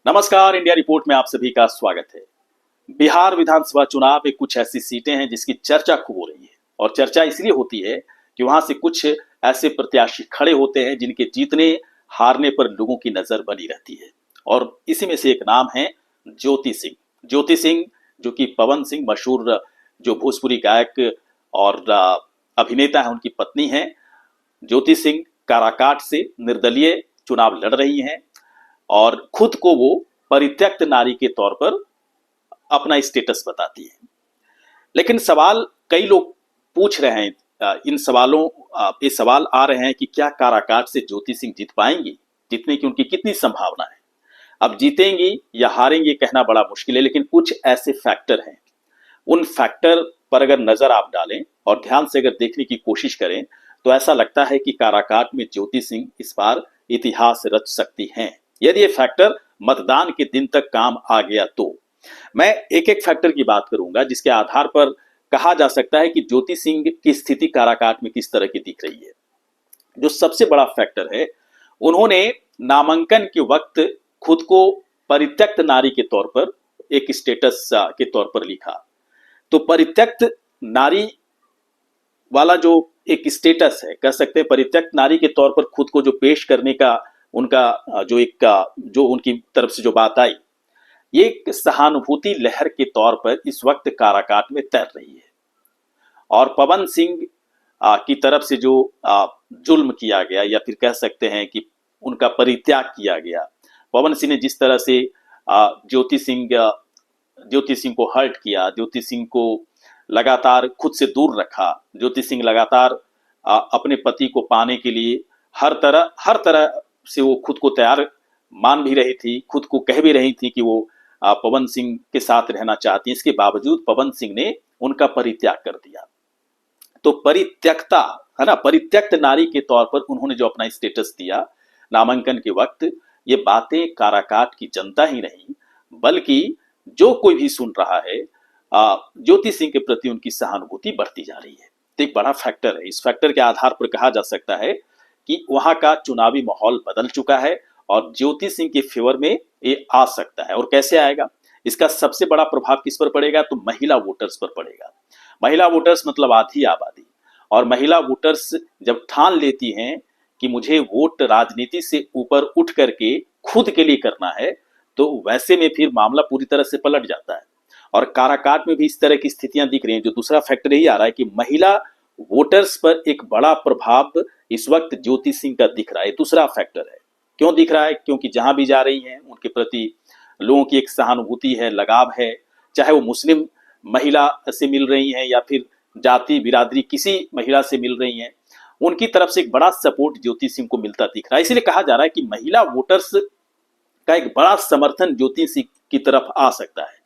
नमस्कार, India report में आप सभी का स्वागत है। बिहार विधानसभा चुनाव में कुछ ऐसी सीटें हैं जिसकी चर्चा खूब हो रही है और चर्चा इसलिए होती है कि वहां से कुछ ऐसे प्रत्याशी खड़े होते हैं जिनके जीतने हारने पर लोगों की नजर बनी रहती है और इसी में से एक नाम है ज्योति सिंह। ज्योति सिंह जो कि पवन सिंह मशहूर जो भोजपुरी गायक और अभिनेता है उनकी पत्नी है। ज्योति सिंह काराकाट से निर्दलीय चुनाव लड़ रही हैं और खुद को वो परित्यक्त नारी के तौर पर अपना स्टेटस बताती है। लेकिन सवाल कई लोग पूछ रहे हैं, इन सवालों ये सवाल आ रहे हैं कि क्या काराकाट से ज्योति सिंह जीत पाएंगी, जीतने की उनकी कितनी संभावना है। अब जीतेंगी या हारेंगी कहना बड़ा मुश्किल है, लेकिन कुछ ऐसे फैक्टर हैं, उन फैक्टर पर अगर नजर आप डालें और ध्यान से अगर देखने की कोशिश करें तो ऐसा लगता है कि काराकाट में ज्योति सिंह इस बार इतिहास रच सकती हैं यदि ये फैक्टर मतदान के दिन तक काम आ गया तो। मैं एक एक फैक्टर की बात करूंगा जिसके आधार पर कहा जा सकता है कि ज्योति सिंह की स्थिति काराकाट में किस तरह की दिख रही है। जो सबसे बड़ा फैक्टर है, उन्होंने नामांकन के वक्त खुद को परित्यक्त नारी के तौर पर एक स्टेटस के तौर पर लिखा। तो परित्यक्त नारी वाला जो एक स्टेटस है, कह सकते हैं परित्यक्त नारी के तौर पर खुद को जो पेश करने का उनका जो उनकी तरफ से जो बात आई, ये एक सहानुभूति लहर के तौर पर इस वक्त काराकाट में तैर रही है। और पवन सिंह की तरफ से जो जुल्म किया गया या फिर कह सकते हैं कि उनका परित्याग किया गया, पवन सिंह ने जिस तरह से ज्योति सिंह को हर्ट किया, ज्योति सिंह को लगातार खुद से दूर रखा, ज्योति सिंह लगातार अपने पति को पाने के लिए हर तरह से वो खुद को तैयार मान भी रही थी, खुद को कह भी रही थी कि वो पवन सिंह के साथ रहना चाहती हैं। इसके बावजूद पवन सिंह ने उनका परित्याग कर दिया। तो परित्यक्ता है ना, परित्यक्त नारी के तौर पर उन्होंने जो अपना स्टेटस दिया नामांकन के वक्त, ये बातें काराकाट की जनता ही नहीं बल्कि जो कोई भी सुन रहा है, ज्योति सिंह के प्रति उनकी सहानुभूति बढ़ती जा रही है। तो एक बड़ा फैक्टर है। इस फैक्टर के आधार पर कहा जा सकता है कि वहां का चुनावी माहौल बदल चुका है और ज्योति सिंह के फेवर में ये आ सकता है। और कैसे आएगा, इसका सबसे बड़ा प्रभाव किस पर पड़ेगा, तो महिला वोटर्स पर पड़ेगा। महिला वोटर्स मतलब आधी आबादी, और महिला वोटर्स जब ठान लेती हैं कि मुझे वोट राजनीति से ऊपर उठ करके खुद के लिए करना है, तो वैसे में फिर मामला पूरी तरह से पलट जाता है। और काराकाट में भी इस तरह की स्थितियां दिख रही हैं। जो दूसरा फैक्टर यही आ रहा है कि महिला वोटर्स पर एक बड़ा प्रभाव इस वक्त ज्योति सिंह का दिख रहा है। दूसरा फैक्टर है, क्यों दिख रहा है, क्योंकि जहां भी जा रही हैं उनके प्रति लोगों की एक सहानुभूति है, लगाव है। चाहे वो मुस्लिम महिला से मिल रही हैं या फिर जाति बिरादरी किसी महिला से मिल रही हैं, उनकी तरफ से एक बड़ा सपोर्ट ज्योति सिंह को मिलता दिख रहा है। इसलिए कहा जा रहा है कि महिला वोटर्स का एक बड़ा समर्थन ज्योति सिंह की तरफ आ सकता है।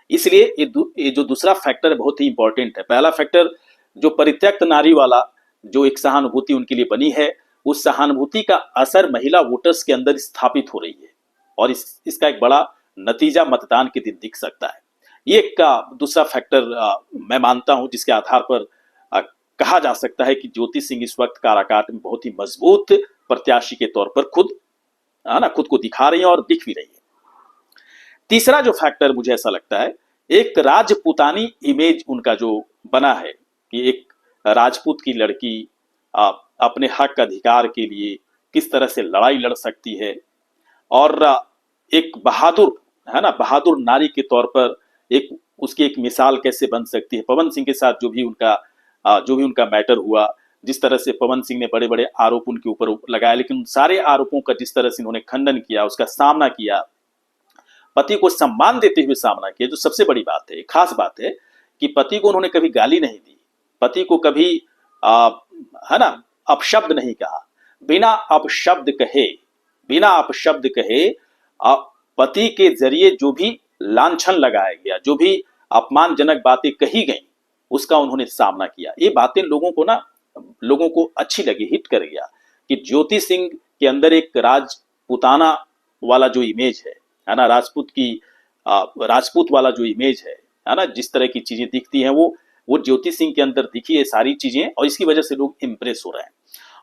इसलिए ये जो दूसरा फैक्टर है बहुत ही इंपॉर्टेंट है। पहला फैक्टर जो परित्यक्त नारी वाला जो एक सहानुभूति उनके लिए बनी है, उस सहानुभूति का असर महिला वोटर्स के अंदर स्थापित हो रही है और इसका एक बड़ा नतीजा मतदान के दिन दिख सकता है। ये एक दूसरा फैक्टर मैं मानता हूं जिसके आधार पर कहा जा सकता है कि ज्योति सिंह इस वक्त काराकाट में बहुत ही मजबूत प्रत्याशी के तौर पर खुद को दिखा रही है और दिख भी रही है। तीसरा जो फैक्टर मुझे ऐसा लगता है, एक राजपूतानी इमेज उनका जो बना है कि एक राजपूत की लड़की अपने हक अधिकार के लिए किस तरह से लड़ाई लड़ सकती है और एक बहादुर है ना, बहादुर नारी के तौर पर उसकी एक मिसाल कैसे बन सकती है। पवन सिंह के साथ जो भी उनका मैटर हुआ, जिस तरह से पवन सिंह ने बड़े बड़े आरोप उनके ऊपर लगाया, लेकिन सारे आरोपों का जिस तरह से उन्होंने खंडन किया, उसका सामना किया, पति को सम्मान देते हुए सामना किया। जो सबसे बड़ी बात है, खास बात है कि पति को उन्होंने कभी गाली नहीं दी, पति को कभी है ना अपशब्द नहीं कहा। बिना अपशब्द कहे पति के जरिए जो भी लांछन लगाया गया, जो भी अपमानजनक बातें कही गई, उसका उन्होंने सामना किया। ये बातें लोगों को अच्छी लगी, हिट कर गया कि ज्योति सिंह के अंदर एक राजपूताना वाला जो इमेज है ना, राजपूत वाला जो इमेज है ना, जिस तरह की चीजें दिखती हैं वो ज्योति सिंह के अंदर दिखी है सारी चीजें, और इसकी वजह से लोग इंप्रेस हो रहे हैं।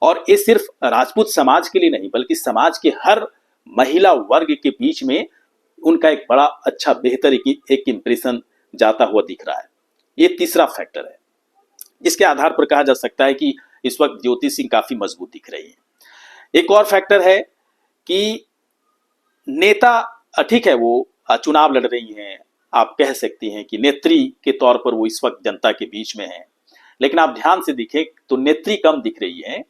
और ये सिर्फ राजपूत समाज के लिए नहीं बल्कि समाज के हर महिला वर्ग के बीच में उनका एक बड़ा अच्छा बेहतर एक इंप्रेशन जाता हुआ दिख रहा है। ये तीसरा फैक्टर है जिसके आधार पर कहा जा सकता है कि इस वक्त ज्योति सिंह काफी मजबूत दिख रही है। एक और फैक्टर है कि नेता, ठीक है वो चुनाव लड़ रही हैं, आप कह सकती हैं कि नेत्री के तौर पर वो इस वक्त जनता के बीच में है, लेकिन आप ध्यान से देखें तो नेत्री कम दिख रही है,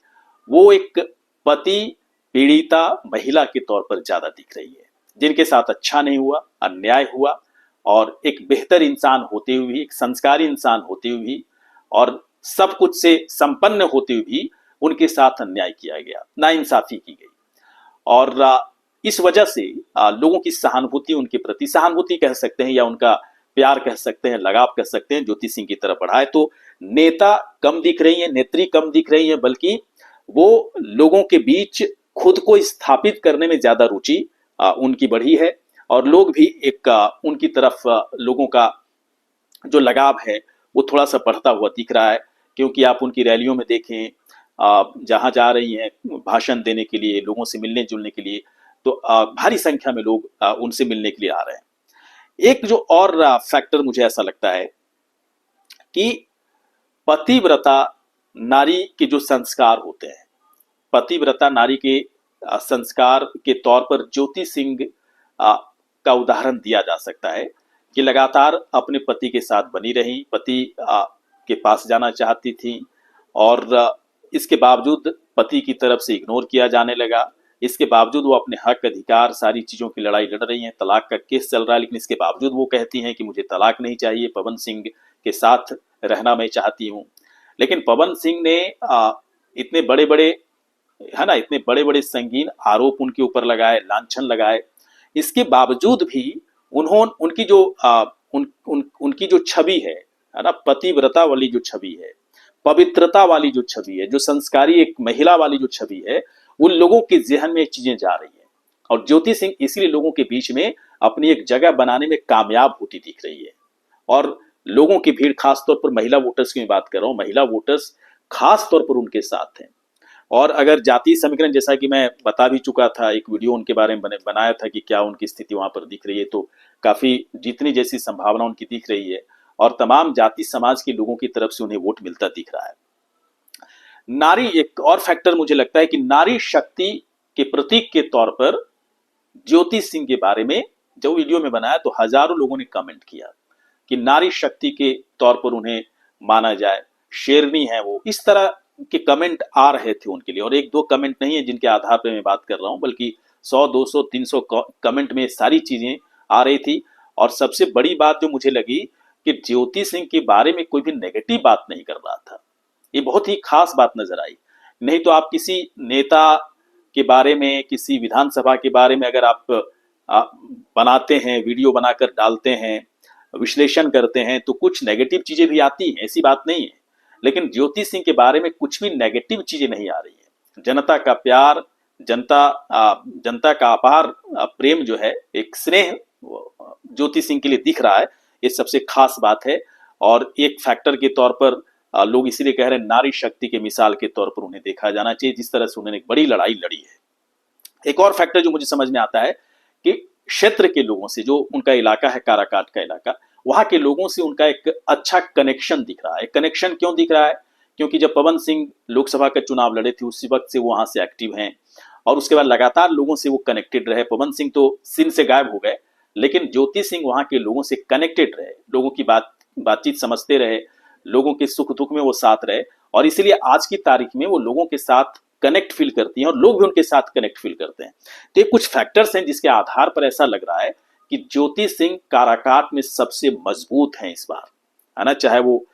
वो एक पति पीड़िता महिला के तौर पर ज्यादा दिख रही है, जिनके साथ अच्छा नहीं हुआ, अन्याय हुआ, और एक बेहतर इंसान होते हुए भी, एक संस्कारी इंसान होते हुए भी और सब कुछ से संपन्न होते हुए भी उनके साथ अन्याय किया गया, नाइंसाफी की गई। और इस वजह से लोगों की सहानुभूति उनके प्रति, सहानुभूति कह सकते हैं या उनका प्यार कह सकते हैं, लगाव कह सकते हैं, ज्योति सिंह की तरफ बढ़ा है। तो नेता कम दिख रही है, नेत्री कम दिख रही है, बल्कि वो लोगों के बीच खुद को स्थापित करने में ज्यादा रुचि उनकी बढ़ी है, और लोग भी एक उनकी तरफ लोगों का जो लगाव है वो थोड़ा सा बढ़ता हुआ दिख रहा है। क्योंकि आप उनकी रैलियों में देखें, जहां जा रही हैं भाषण देने के लिए, लोगों से मिलने जुलने के लिए, तो भारी संख्या में लोग उनसे मिलने के लिए आ रहे हैं। एक जो और फैक्टर मुझे ऐसा लगता है कि पतिव्रता नारी के जो संस्कार होते हैं, पतिव्रता नारी के संस्कार के तौर पर ज्योति सिंह का उदाहरण दिया जा सकता है कि लगातार अपने पति के साथ बनी रही, पति के पास जाना चाहती थी, और इसके बावजूद पति की तरफ से इग्नोर किया जाने लगा। इसके बावजूद वो अपने हक अधिकार सारी चीजों की लड़ाई लड़ रही हैं, तलाक का केस चल रहा है, लेकिन इसके बावजूद वो कहती हैं कि मुझे तलाक नहीं चाहिए, पवन सिंह के साथ रहना मैं चाहती हूँ। लेकिन पवन सिंह ने इतने बड़े बड़े, है ना, इतने बड़े बड़े संगीन आरोप उनके ऊपर लगाए, लांछन लगाए, इसके बावजूद भी उनकी जो उनकी जो छवि है ना, पतिव्रता वाली जो छवि है, पवित्रता वाली जो छवि है, जो संस्कारी एक महिला वाली जो छवि है, उन लोगों के जहन में चीजें जा रही है, और ज्योति सिंह इसलिए लोगों के बीच में अपनी एक जगह बनाने में कामयाब होती दिख रही है। और लोगों की भीड़, खासतौर पर महिला वोटर्स की मैं बात कर रहा हूं, महिला वोटर्स खास तौर पर उनके साथ हैं। और अगर जातीय समीकरण, जैसा कि मैं बता भी चुका था, एक वीडियो उनके बारे में बनाया था कि क्या उनकी स्थिति वहां पर दिख रही है, तो काफी जीतने जैसी संभावना उनकी दिख रही है, और तमाम जाति समाज के लोगों की तरफ से उन्हें वोट मिलता दिख रहा है। नारी, एक और फैक्टर मुझे लगता है कि नारी शक्ति के प्रतीक के तौर पर ज्योति सिंह के बारे में जब वीडियो में बनाया तो हजारों लोगों ने कमेंट किया कि नारी शक्ति के तौर पर उन्हें माना जाए, शेरनी है वो, इस तरह के कमेंट आ रहे थे उनके लिए। और एक दो कमेंट नहीं है जिनके आधार पर मैं बात कर रहा हूं, बल्कि 100, 200, 300 कमेंट में सारी चीजें आ रही थी। और सबसे बड़ी बात जो मुझे लगी कि ज्योति सिंह के बारे में कोई भी नेगेटिव बात नहीं कर रहा था, ये बहुत ही खास बात नजर आई। नहीं तो आप किसी नेता के बारे में, किसी विधानसभा के बारे में अगर आप बनाते हैं, वीडियो बनाकर डालते हैं, विश्लेषण करते हैं, तो कुछ नेगेटिव चीजें भी आती हैं, ऐसी बात नहीं है। लेकिन ज्योति सिंह के बारे में कुछ भी नेगेटिव चीजें नहीं आ रही है। जनता का प्यार, जनता का अपार प्रेम जो है, एक स्नेह ज्योति सिंह के लिए दिख रहा है, ये सबसे खास बात है। और एक फैक्टर के तौर पर लोग इसीलिए कह रहे हैं नारी शक्ति के मिसाल के तौर पर उन्हें देखा जाना चाहिए, जिस तरह से उन्होंने एक बड़ी लड़ाई लड़ी है। एक और फैक्टर जो मुझे समझ में आता है कि क्षेत्र के लोगों से, जो उनका इलाका है काराकाट का इलाका, वहां के लोगों से उनका एक अच्छा कनेक्शन दिख रहा है। कनेक्शन क्यों दिख रहा है? क्योंकि जब पवन सिंह लोकसभा का चुनाव लड़े थे उसी वक्त से वो वहां से एक्टिव हैं, और उसके बाद लगातार लोगों से वो कनेक्टेड रहे। पवन सिंह तो सीन से गायब हो गए, लेकिन ज्योति सिंह वहां के लोगों से कनेक्टेड रहे, लोगों की बातचीत समझते रहे, लोगों के सुख दुख में वो साथ रहे, और इसीलिए आज की तारीख में वो लोगों के साथ कनेक्ट फील करती हैं और लोग भी उनके साथ कनेक्ट फील करते हैं। तो ये कुछ फैक्टर्स हैं जिसके आधार पर ऐसा लग रहा है कि ज्योति सिंह काराकाट में सबसे मजबूत हैं इस बार, है ना। चाहे वो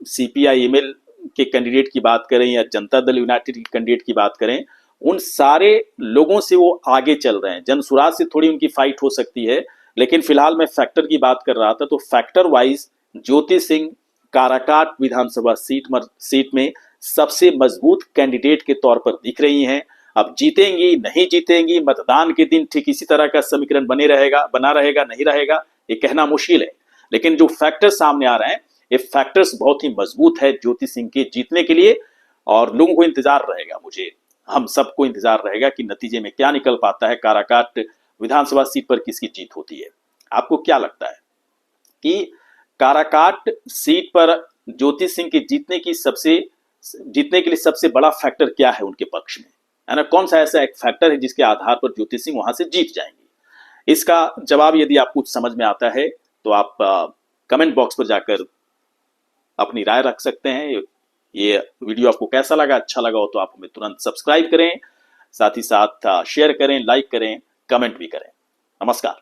CPI-ML के कैंडिडेट की बात करें या जनता दल यूनाइटेड के कैंडिडेट की बात करें, उन सारे लोगों से वो आगे चल रहे हैं। जनसुराज से थोड़ी उनकी फाइट हो सकती है, लेकिन फिलहाल मैं फैक्टर की बात कर रहा था, तो फैक्टर वाइज ज्योति सिंह काराकाट विधानसभा सीट में सबसे मजबूत कैंडिडेट के तौर पर दिख रही हैं। अब जीतेंगी नहीं जीतेंगी, मतदान के दिन ठीक इसी तरह का समीकरण बना रहेगा नहीं रहेगा, ये कहना मुश्किल है। लेकिन जो फैक्टर्स सामने आ रहे हैं, ये फैक्टर्स बहुत ही मजबूत है ज्योति सिंह के जीतने के लिए, और लोगों को इंतजार रहेगा, हम सबको इंतजार रहेगा कि नतीजे में क्या निकल पाता है काराकाट विधानसभा सीट पर किसकी जीत होती है? आपको क्या लगता है कि काराकाट सीट पर ज्योति सिंह के जीतने के लिए सबसे बड़ा फैक्टर क्या है उनके पक्ष में, है ना? कौन सा ऐसा एक फैक्टर है जिसके आधार पर ज्योति सिंह वहां से जीत जाएंगी? इसका जवाब यदि आपको समझ में आता है तो आप कमेंट बॉक्स पर जाकर अपनी राय रख सकते हैं। ये वीडियो आपको कैसा लगा? अच्छा लगा हो तो आप हमें तुरंत सब्सक्राइब करें, साथ ही साथ शेयर करें, लाइक करें, कमेंट भी करें। नमस्कार।